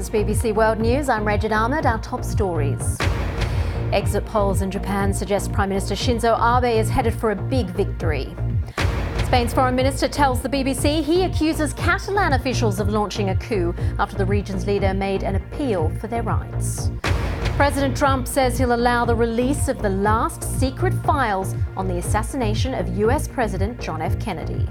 This is BBC World News. I'm Regid Ahmed. Our top stories. Exit polls in Japan suggest Prime Minister Shinzo Abe is headed for a big victory. Spain's foreign minister tells the BBC he accuses Catalan officials of launching a coup after the region's leader made an appeal for their rights. President Trump says he'll allow the release of the last secret files on the assassination of US President John F. Kennedy.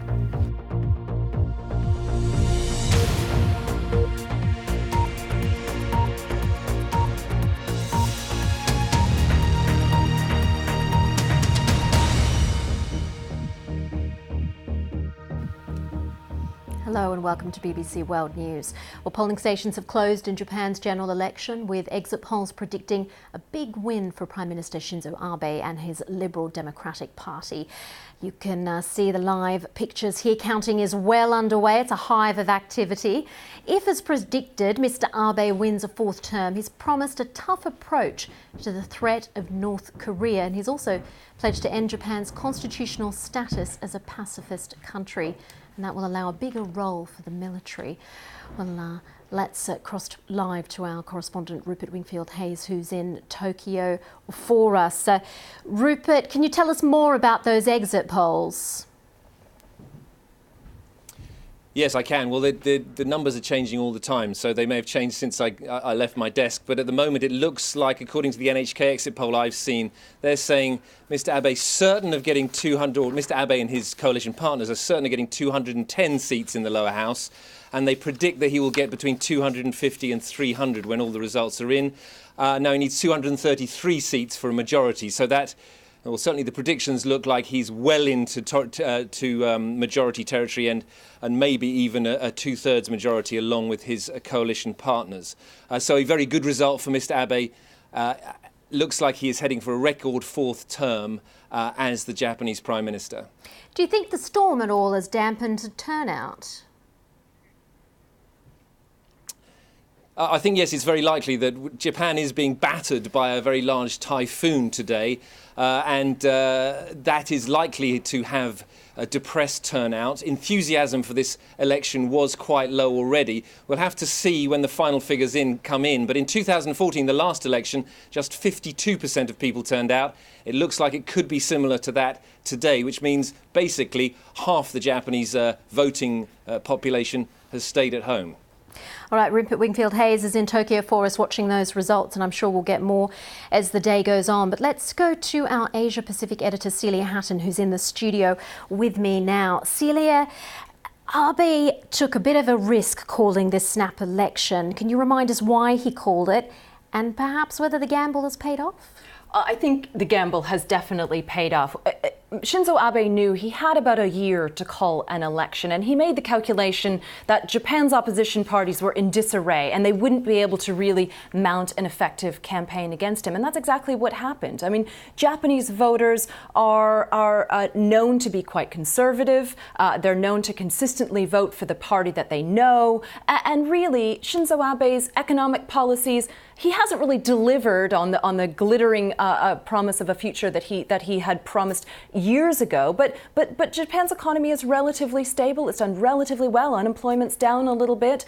Hello and welcome to BBC World News. Well, polling stations have closed in Japan's general election, with exit polls predicting a big win for Prime Minister Shinzo Abe and his Liberal Democratic Party. You can see the live pictures here. Counting is well underway. It's a hive of activity. If, as predicted, Mr Abe wins a fourth term, he's promised a tough approach to the threat of North Korea, and he's also pledged to end Japan's constitutional status as a pacifist country. And that will allow a bigger role for the military. Well, let's cross live to our correspondent Rupert Wingfield-Hayes, who's in Tokyo for us. Rupert, can you tell us more about those exit polls? Yes, I can. Well, the numbers are changing all the time, so they may have changed since I left my desk. But at the moment, it looks like, according to the NHK exit poll I've seen, they're saying Mr Abe's certain of getting 200, or Mr Abe and his coalition partners are certain of getting 210 seats in the lower house, and they predict that he will get between 250 and 300 when all the results are in. Now he needs 233 seats for a majority, so that... Well, certainly the predictions look like he's well into majority territory and maybe even a two-thirds majority along with his coalition partners. So a very good result for Mr Abe. Looks like he is heading for a record fourth term as the Japanese Prime Minister. Do you think the storm at all has dampened turnout? I think, yes, it's very likely that Japan is being battered by a very large typhoon today, and that is likely to have a depressed turnout. Enthusiasm for this election was quite low already. We'll have to see when the final figures come in. But in 2014, the last election, just 52% of people turned out. It looks like it could be similar to that today, which means basically half the Japanese voting population has stayed at home. All right, Rupert Wingfield-Hayes is in Tokyo for us watching those results, and I'm sure we'll get more as the day goes on. But let's go to our Asia-Pacific editor, Celia Hatton, who's in the studio with me now. Celia, Abe took a bit of a risk calling this snap election. Can you remind us why he called it and perhaps whether the gamble has paid off? I think the gamble has definitely paid off. Shinzo Abe knew he had about a year to call an election, and he made the calculation that Japan's opposition parties were in disarray and they wouldn't be able to really mount an effective campaign against him. And that's exactly what happened. I mean, Japanese voters are known to be quite conservative. They're known to consistently vote for the party that they know. And really, Shinzo Abe's economic policies, he hasn't really delivered on the glittering promise of a future that he had promised years ago. But Japan's economy is relatively stable. It's done relatively well. Unemployment's down a little bit.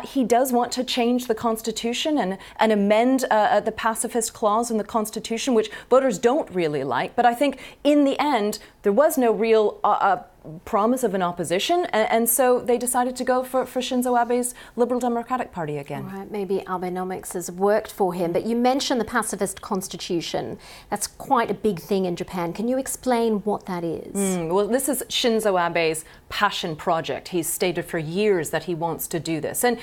He does want to change the constitution and amend the pacifist clause in the constitution, which voters don't really like. But I think in the end, there was no real promise of an opposition, and so they decided to go for Shinzo Abe's Liberal Democratic Party again. All right, maybe Abenomics has worked for him, but you mentioned the pacifist constitution. That's quite a big thing in Japan. Can you explain what that is? Well, this is Shinzo Abe's passion project. He's stated for years that he wants to do this. And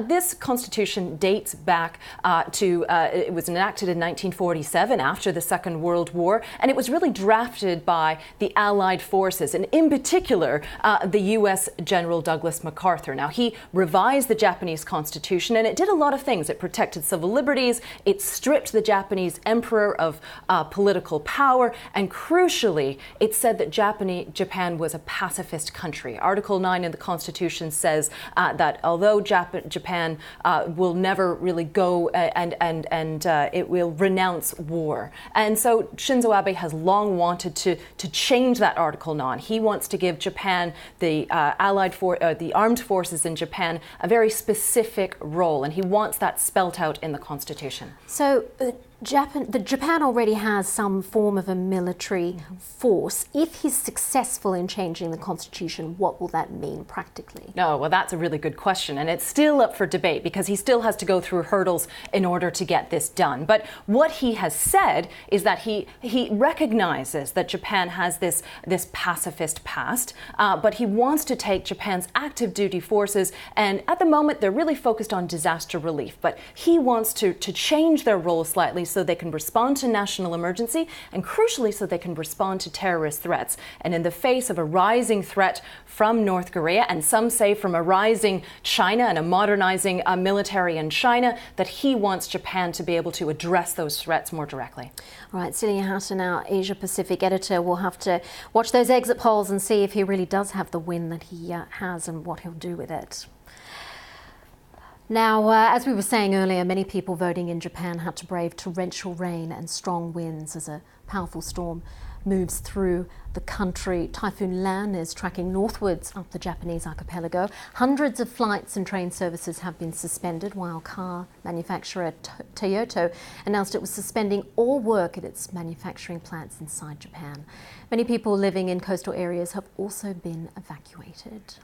this constitution dates back it was enacted in 1947 after the Second World War, and it was really drafted by the Allied forces, and in particular, the U.S. General Douglas MacArthur. Now, he revised the Japanese constitution, and it did a lot of things. It protected civil liberties, it stripped the Japanese emperor of political power, and crucially, it said that Japan was a pacifist country. Article 9 in the constitution says that although Japan will never really go and it will renounce war. And so Shinzo Abe has long wanted to change change that Article 9. He wants to give Japan, the the armed forces in Japan, a very specific role, and he wants that spelt out in the Constitution. So Japan already has some form of a military force. If he's successful in changing the Constitution, what will that mean practically? No, well, that's a really good question, and it's still up for debate because he still has to go through hurdles in order to get this done. But what he has said is that he recognizes that Japan has this pacifist past, but he wants to take Japan's active duty forces, and at the moment they're really focused on disaster relief, but he wants to change their role slightly so they can respond to national emergency and, crucially, so they can respond to terrorist threats. And in the face of a rising threat from North Korea, and some say from a rising China and a modernizing military in China, that he wants Japan to be able to address those threats more directly. All right, Celia Hatton, our Asia Pacific editor, will have to watch those exit polls and see if he really does have the win that he has and what he'll do with it. Now, as we were saying earlier, many people voting in Japan had to brave torrential rain and strong winds as a powerful storm moves through the country. Typhoon Lan is tracking northwards up the Japanese archipelago. Hundreds of flights and train services have been suspended, while car manufacturer Toyota announced it was suspending all work at its manufacturing plants inside Japan. Many people living in coastal areas have also been evacuated.